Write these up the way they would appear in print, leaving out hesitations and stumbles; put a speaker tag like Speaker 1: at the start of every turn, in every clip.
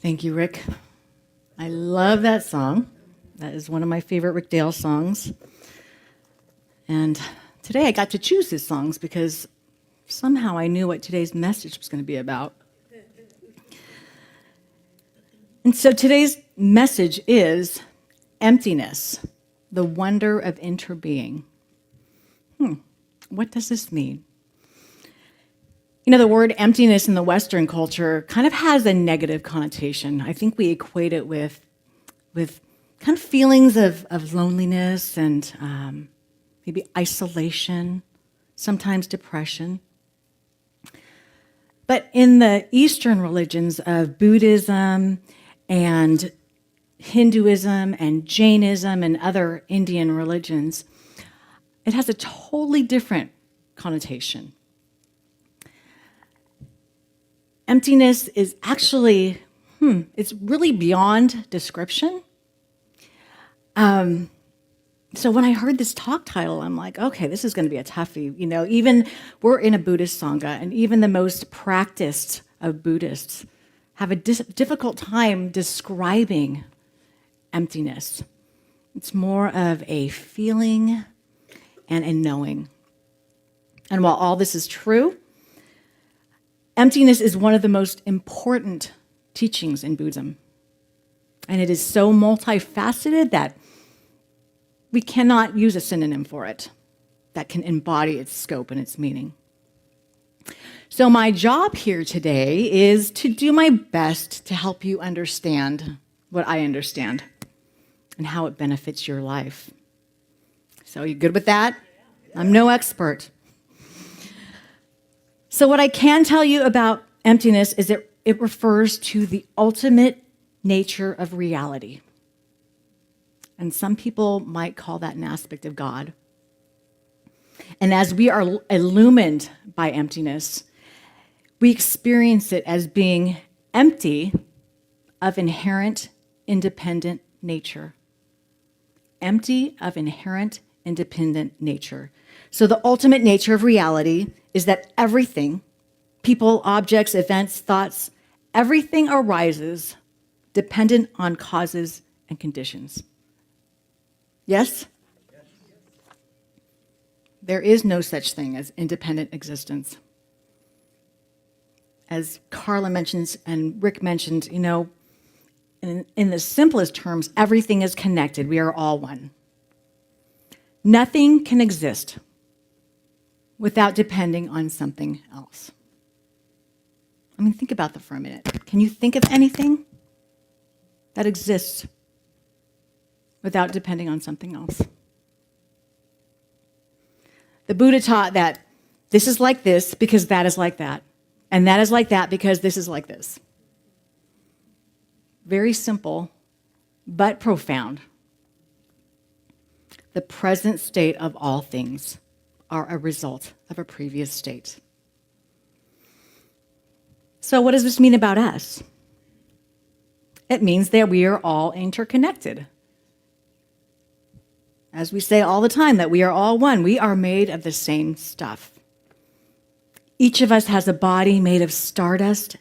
Speaker 1: Thank you, Rick. I love that song. That is one of my favorite Rick Dale songs. And today I got to choose his songs because somehow I knew what today's message was going to be about. And so today's message is emptiness, the wonder of interbeing. What does this mean? You know, the word emptiness in the Western culture kind of has a negative connotation. I think we equate it with kind of feelings of loneliness and maybe isolation, sometimes depression. But in the Eastern religions of Buddhism and Hinduism and Jainism and other Indian religions, it has a totally different connotation. Emptiness is actually, it's really beyond description. So when I heard this talk title, I'm like, okay, this is going to be a toughie. You know, even we're in a Buddhist Sangha, and even the most practiced of Buddhists have a difficult time describing emptiness. It's more of a feeling and a knowing. And while all this is true, emptiness is one of the most important teachings in Buddhism. And it is so multifaceted that we cannot use a synonym for it that can embody its scope and its meaning. So my job here today is to do my best to help you understand what I understand and how it benefits your life. So you good with that? I'm no expert. So what I can tell you about emptiness is that it refers to the ultimate nature of reality. And some people might call that an aspect of God. And as we are illumined by emptiness, we experience it as being empty of inherent independent nature. Empty of inherent independent nature. So the ultimate nature of reality is that everything, people, objects, events, thoughts, everything arises dependent on causes and conditions. Yes? There is no such thing as independent existence. As Carla mentions and Rick mentioned, you know, in the simplest terms, everything is connected. We are all one. Nothing can exist without depending on something else. I mean, think about that for a minute. Can you think of anything that exists without depending on something else? The Buddha taught that this is like this because that is like that, and that is like that because this is like this. Very simple, but profound. The present state of all things are a result of a previous state. So what does this mean about us? It means that we are all interconnected. As we say all the time, that we are all one. We are made of the same stuff. Each of us has a body made of stardust,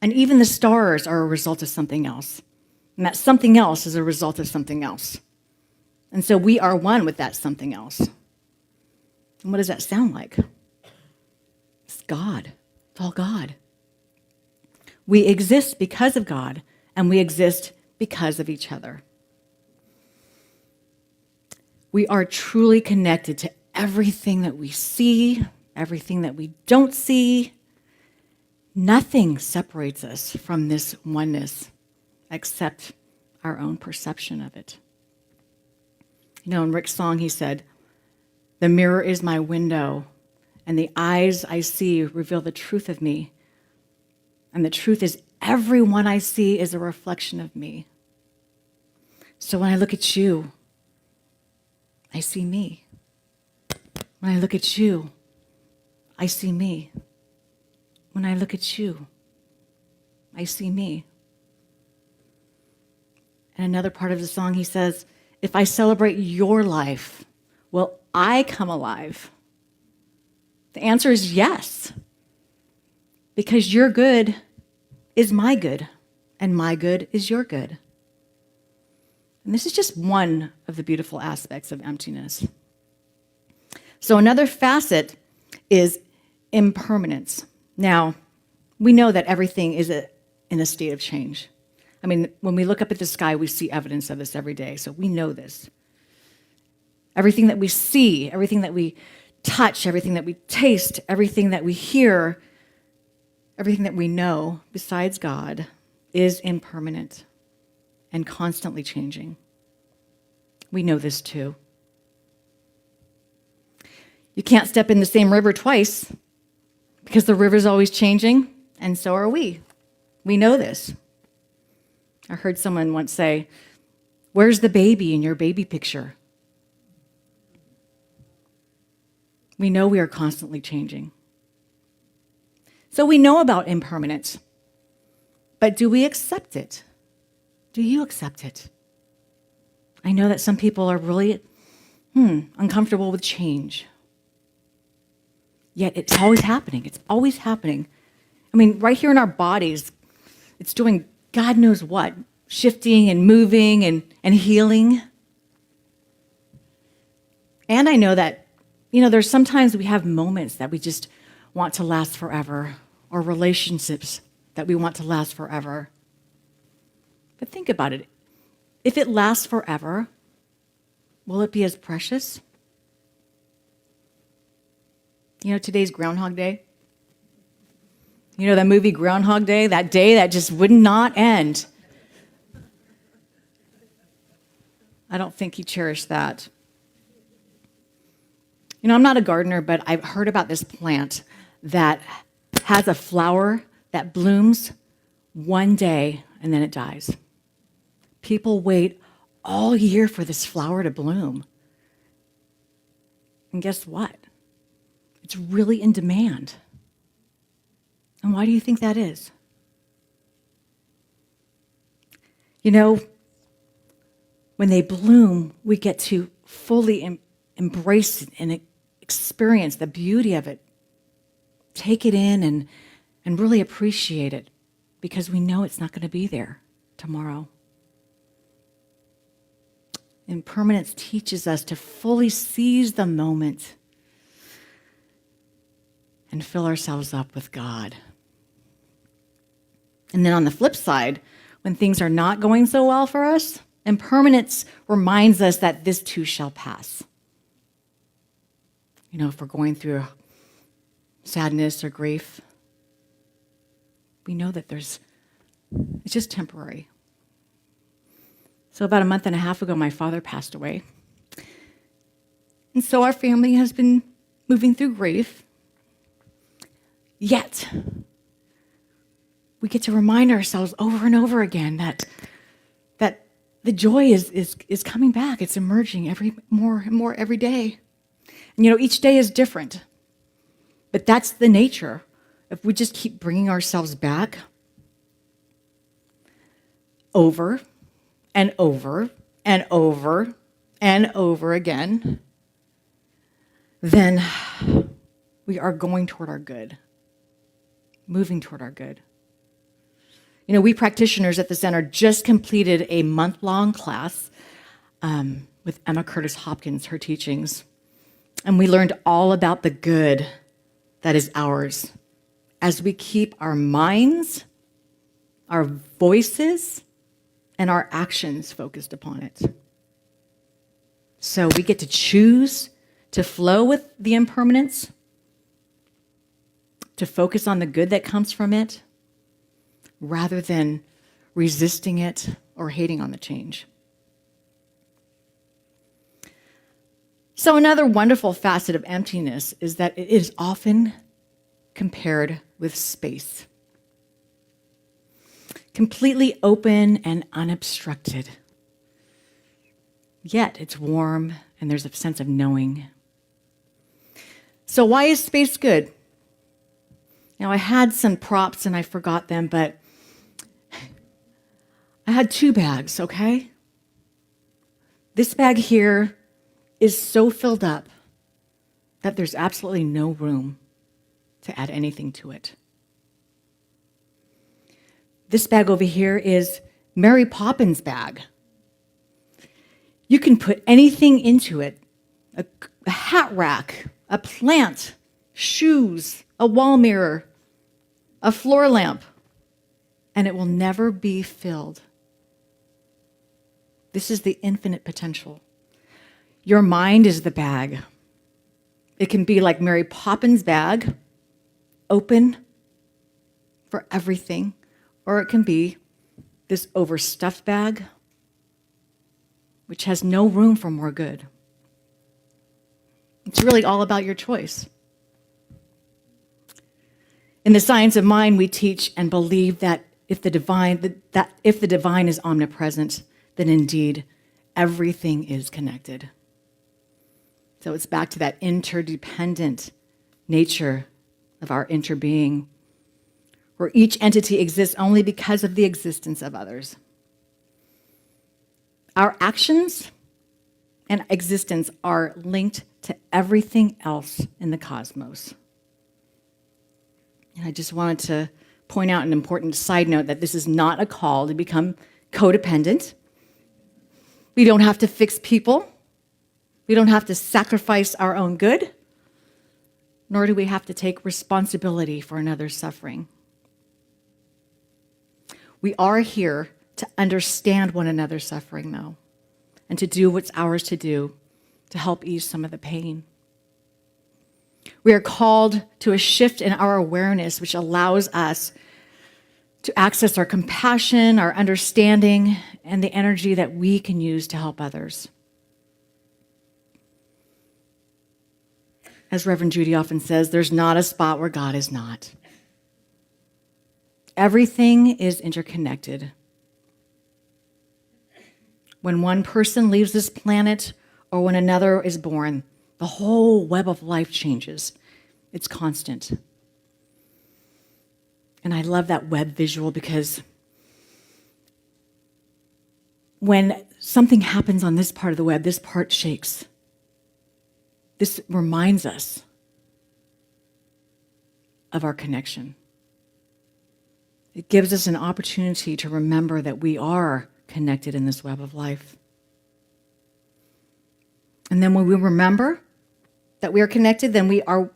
Speaker 1: and even the stars are a result of something else. And that something else is a result of something else. And so we are one with that something else. And what does that sound like? It's God. It's all God. We exist because of God, and we exist because of each other. We are truly connected to everything that we see, everything that we don't see. Nothing separates us from this oneness except our own perception of it. You know, in Rick's song, he said, "The mirror is my window, and the eyes I see reveal the truth of me. And the truth is everyone I see is a reflection of me." So when I look at you, I see me. When I look at you, I see me. When I look at you, I see me. And another part of the song, he says, "If I celebrate your life, will I come alive?" The answer is yes, because your good is my good, and my good is your good. And this is just one of the beautiful aspects of emptiness. So another facet is impermanence. Now, we know that everything is in a state of change. I mean, when we look up at the sky, we see evidence of this every day, so we know this. Everything that we see, everything that we touch, everything that we taste, everything that we hear, everything that we know besides God is impermanent and constantly changing. We know this too. You can't step in the same river twice because the river's always changing, and so are we. We know this. I heard someone once say, "Where's the baby in your baby picture?" We know we are constantly changing. So we know about impermanence, but do we accept it? Do you accept it? I know that some people are really uncomfortable with change. Yet it's always happening. It's always happening. I mean, right here in our bodies, it's doing God knows what, shifting and moving and healing. And I know that, there's sometimes we have moments that we just want to last forever, or relationships that we want to last forever. But think about it. If it lasts forever, will it be as precious? Today's Groundhog Day. That movie Groundhog Day, that day that just would not end. I don't think he cherished that. I'm not a gardener, but I've heard about this plant that has a flower that blooms one day and then it dies. People wait all year for this flower to bloom. And guess what? It's really in demand. And why do you think that is? When they bloom, we get to fully embrace it and experience the beauty of it. Take it in and really appreciate it, because we know it's not going to be there tomorrow. Impermanence teaches us to fully seize the moment and fill ourselves up with God. And then on the flip side, when things are not going so well for us, impermanence reminds us that this too shall pass. If we're going through sadness or grief, we know that it's just temporary. So about a month and a half ago, my father passed away. And so our family has been moving through grief. Yet, we get to remind ourselves over and over again that the joy is coming back. It's emerging more and more every day. And each day is different. But that's the nature. If we just keep bringing ourselves back over and over and over and over again, then we are going toward our good, moving toward our good. We practitioners at the center just completed a month-long class with Emma Curtis Hopkins, her teachings. And we learned all about the good that is ours as we keep our minds, our voices, and our actions focused upon it. So we get to choose to flow with the impermanence, to focus on the good that comes from it, rather than resisting it or hating on the change. So another wonderful facet of emptiness is that it is often compared with space. Completely open and unobstructed. Yet it's warm and there's a sense of knowing. So why is space good? Now I had some props and I forgot them, but I had 2 bags, okay? This bag here is so filled up that there's absolutely no room to add anything to it. This bag over here is Mary Poppins' bag. You can put anything into it, a hat rack, a plant, shoes, a wall mirror, a floor lamp, and it will never be filled. This is the infinite potential. Your mind is the bag. It can be like Mary Poppins' bag, open for everything, or it can be this overstuffed bag, which has no room for more good. It's really all about your choice. In the science of mind, we teach and believe that if the divine is omnipresent, then indeed everything is connected. So it's back to that interdependent nature of our interbeing, where each entity exists only because of the existence of others. Our actions and existence are linked to everything else in the cosmos. And I just wanted to point out an important side note that this is not a call to become codependent. We don't have to fix people. We don't have to sacrifice our own good, nor do we have to take responsibility for another's suffering. We are here to understand one another's suffering, though, and to do what's ours to do to help ease some of the pain. We are called to a shift in our awareness, which allows us to access our compassion, our understanding, and the energy that we can use to help others. As Reverend Judy often says, there's not a spot where God is not. Everything is interconnected. When one person leaves this planet or when another is born, the whole web of life changes. It's constant. And I love that web visual because when something happens on this part of the web, this part shakes. This reminds us of our connection. It gives us an opportunity to remember that we are connected in this web of life. And then when we remember that we are connected, then we are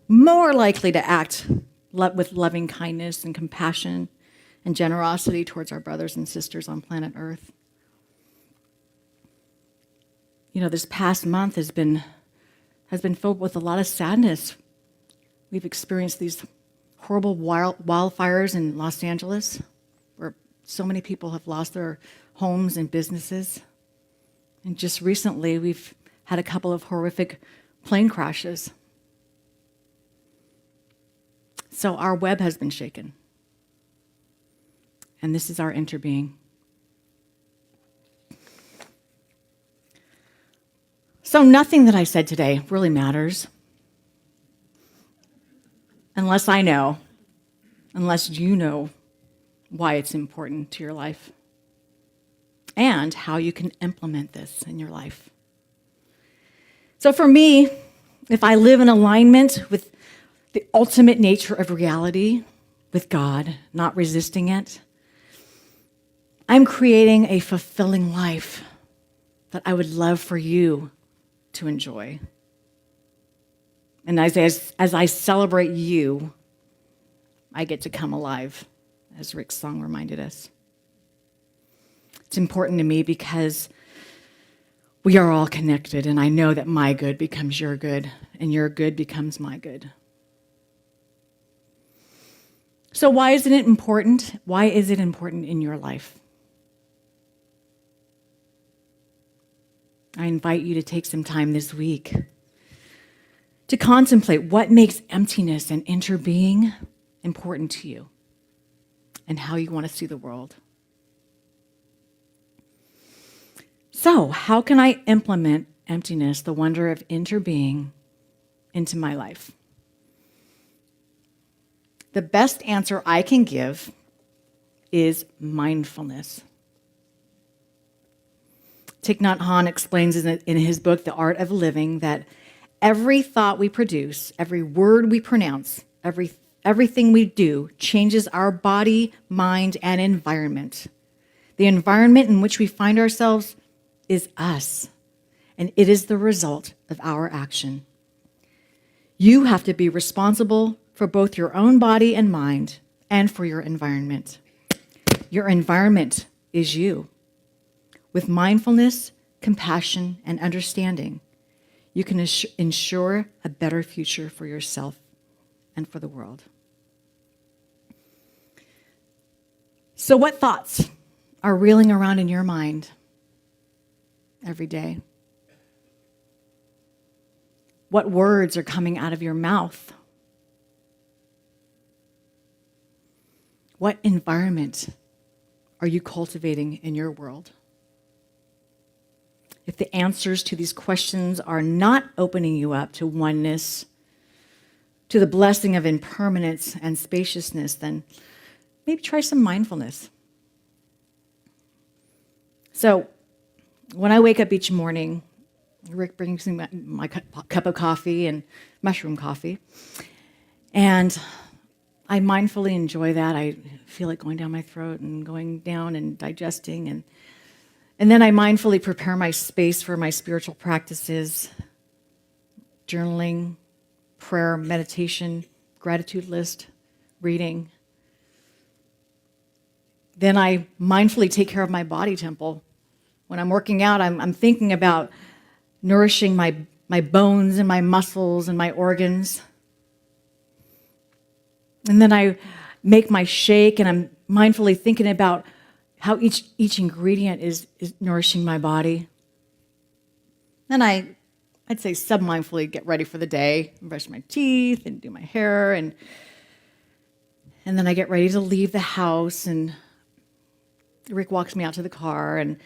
Speaker 1: more likely to act with loving kindness and compassion and generosity towards our brothers and sisters on planet Earth. You know, this past month has been filled with a lot of sadness. We've experienced these horrible wildfires in Los Angeles, where so many people have lost their homes and businesses. And just recently, we've had a couple of horrific plane crashes. So our web has been shaken. And this is our interbeing. So nothing that I said today really matters. Unless I know, unless you know why it's important to your life and how you can implement this in your life. So for me, if I live in alignment with the ultimate nature of reality, with God, not resisting it, I'm creating a fulfilling life that I would love for you to enjoy. And as I celebrate you, I get to come alive, as Rick's song reminded us. It's important to me because we are all connected, and I know that my good becomes your good, and your good becomes my good. So why isn't it important? Why is it important in your life? I invite you to take some time this week to contemplate what makes emptiness and interbeing important to you and how you want to see the world. So, how can I implement emptiness, the wonder of interbeing, into my life? The best answer I can give is mindfulness. Thich Nhat Hanh explains in his book, The Art of Living, that every thought we produce, every word we pronounce, every Everything we do changes our body, mind, and environment. The environment in which we find ourselves is us, and it is the result of our action. You have to be responsible for both your own body and mind and for your environment. Your environment is you. With mindfulness, compassion, and understanding, you can ensure a better future for yourself and for the world. So what thoughts are reeling around in your mind every day? What words are coming out of your mouth? What environment are you cultivating in your world? If the answers to these questions are not opening you up to oneness, to the blessing of impermanence and spaciousness, then maybe try some mindfulness. So when I wake up each morning, Rick brings me my cup of coffee and mushroom coffee, and I mindfully enjoy that. I feel it going down my throat and going down and digesting, and then I mindfully prepare my space for my spiritual practices, journaling, prayer, meditation, gratitude list, reading. Then I mindfully take care of my body temple. When I'm working out, I'm thinking about nourishing my bones and my muscles and my organs. And then I make my shake, and I'm mindfully thinking about how each ingredient is nourishing my body. Then I'd say submindfully get ready for the day, brush my teeth and do my hair, and then I get ready to leave the house, and Rick walks me out to the car, and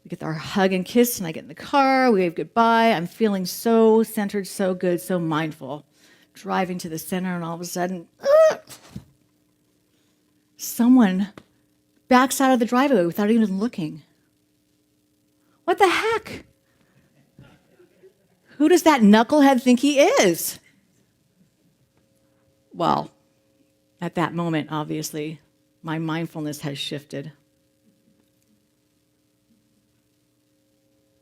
Speaker 1: we get our hug and kiss, and I get in the car, we wave goodbye. I'm feeling so centered, so good, so mindful. Driving to the center, and all of a sudden, someone backs out of the driveway without even looking. What the heck? Who does that knucklehead think he is? Well, at that moment, obviously, my mindfulness has shifted.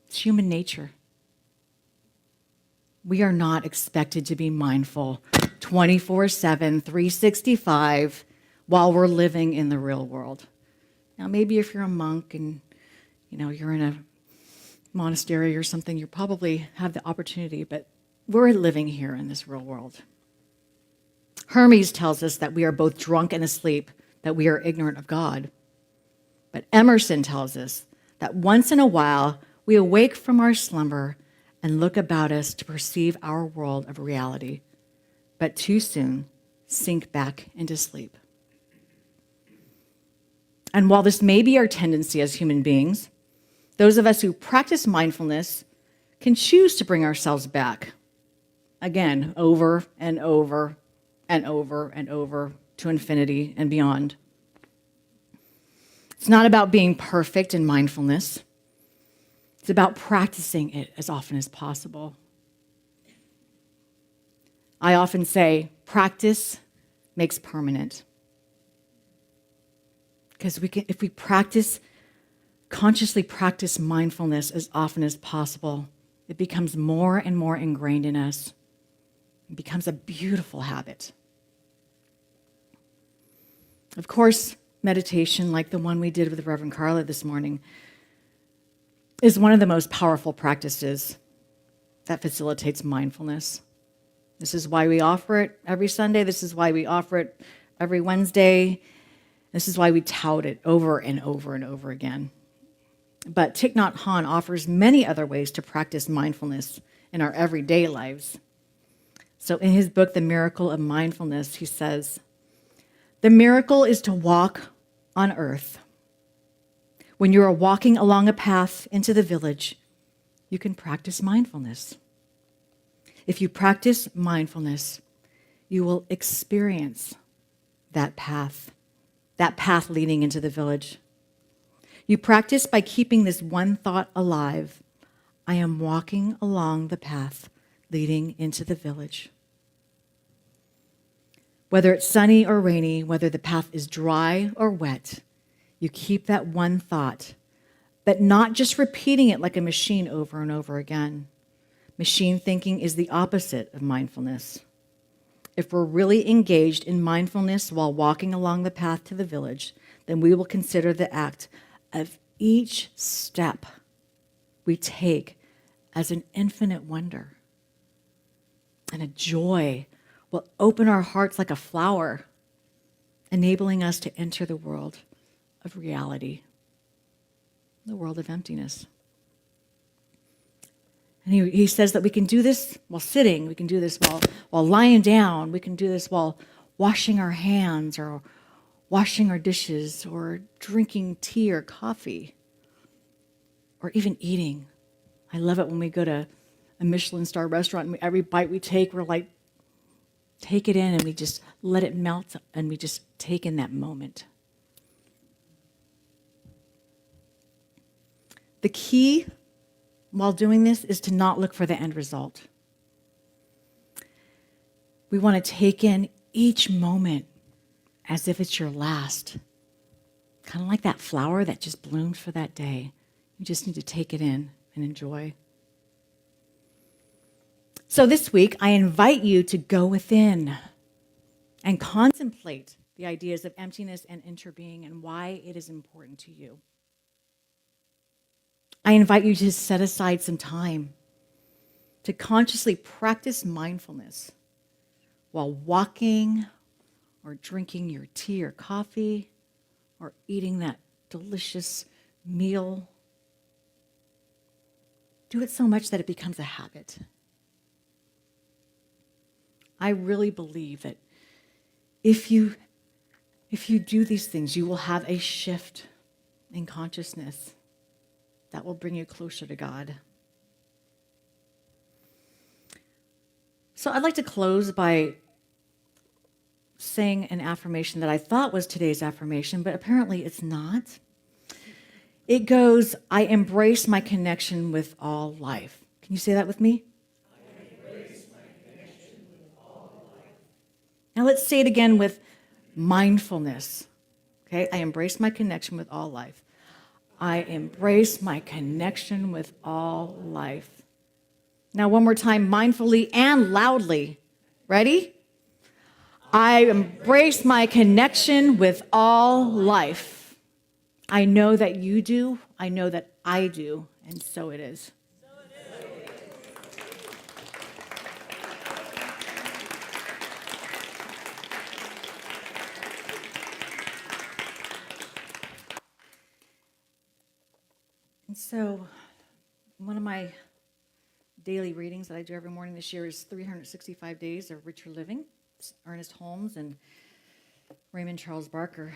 Speaker 1: It's human nature. We are not expected to be mindful 24/7, 365 while we're living in the real world. Now, maybe if you're a monk and you're in a monastery or something, you probably have the opportunity, but we're living here in this real world. Hermes tells us that we are both drunk and asleep, that we are ignorant of God. But Emerson tells us that once in a while, we awake from our slumber and look about us to perceive our world of reality, but too soon sink back into sleep. And while this may be our tendency as human beings, those of us who practice mindfulness can choose to bring ourselves back, again, over and over and over and over to infinity and beyond. It's not about being perfect in mindfulness. It's about practicing it as often as possible. I often say, practice makes permanent. Because if we consciously practice mindfulness as often as possible, it becomes more and more ingrained in us. It becomes a beautiful habit. Of course, meditation, like the one we did with Reverend Carla this morning, is one of the most powerful practices that facilitates mindfulness. This is why we offer it every Sunday. This is why we offer it every Wednesday. This is why we tout it over and over and over again. But Thich Nhat Hanh offers many other ways to practice mindfulness in our everyday lives. So in his book, The Miracle of Mindfulness, he says, "The miracle is to walk on earth. When you are walking along a path into the village, you can practice mindfulness. If you practice mindfulness, you will experience that path leading into the village. You practice by keeping this one thought alive: I am walking along the path leading into the village." Whether it's sunny or rainy, whether the path is dry or wet, you keep that one thought, but not just repeating it like a machine over and over again. Machine thinking is the opposite of mindfulness. If we're really engaged in mindfulness while walking along the path to the village, then we will consider the act of each step we take as an infinite wonder. And a joy will open our hearts like a flower, enabling us to enter the world of reality, the world of emptiness. And he says that we can do this while sitting, we can do this while lying down, we can do this while washing our hands or washing our dishes or drinking tea or coffee or even eating. I love it when we go to a Michelin star restaurant and every bite we take, we're like, take it in and we just let it melt and we just take in that moment. The key while doing this is to not look for the end result. We want to take in each moment as if it's your last. Kind of like that flower that just bloomed for that day. You just need to take it in and enjoy. So this week, I invite you to go within and contemplate the ideas of emptiness and interbeing and why it is important to you. I invite you to set aside some time to consciously practice mindfulness while walking or drinking your tea or coffee or eating that delicious meal. Do it so much that it becomes a habit. I really believe that if you do these things, you will have a shift in consciousness that will bring you closer to God. So I'd like to close by saying an affirmation that I thought was today's affirmation, but apparently it's not. It goes, I embrace my connection with all life. Can you say that with me? I embrace my connection with all life. Now let's say it again with mindfulness. Okay, I embrace my connection with all life. I embrace my connection with all life. Now, one more time, mindfully and loudly. Ready? I embrace my connection with all life. I know that you do. I know that I do. And so it is. And so, one of my daily readings that I do every morning this year is 365 Days of Richer Living. It's Ernest Holmes and Raymond Charles Barker.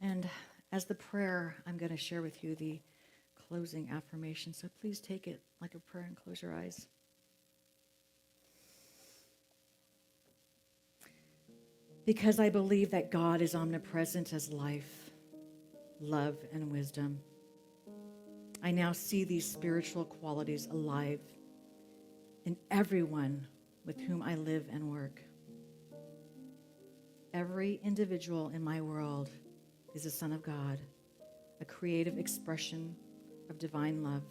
Speaker 1: And as the prayer, I'm going to share with you the closing affirmation. So please take it like a prayer and close your eyes. Because I believe that God is omnipresent as life, love, and wisdom, I now see these spiritual qualities alive in everyone with whom I live and work. Every individual in my world is a son of God, a creative expression of divine love.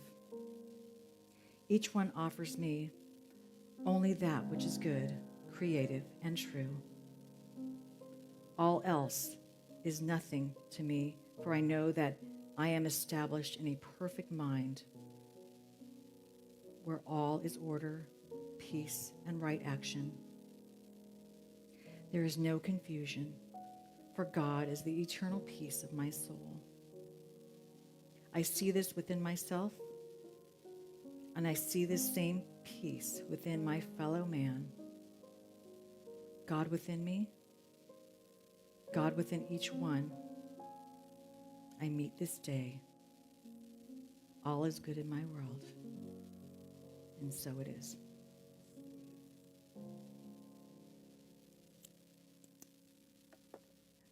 Speaker 1: Each one offers me only that which is good, creative, and true. All else is nothing to me, for I know that I am established in a perfect mind where all is order, peace, and right action. There is no confusion, for God is the eternal peace of my soul. I see this within myself, and I see this same peace within my fellow man. God within me, God within each one. I meet this day. All is good in my world, and so it is.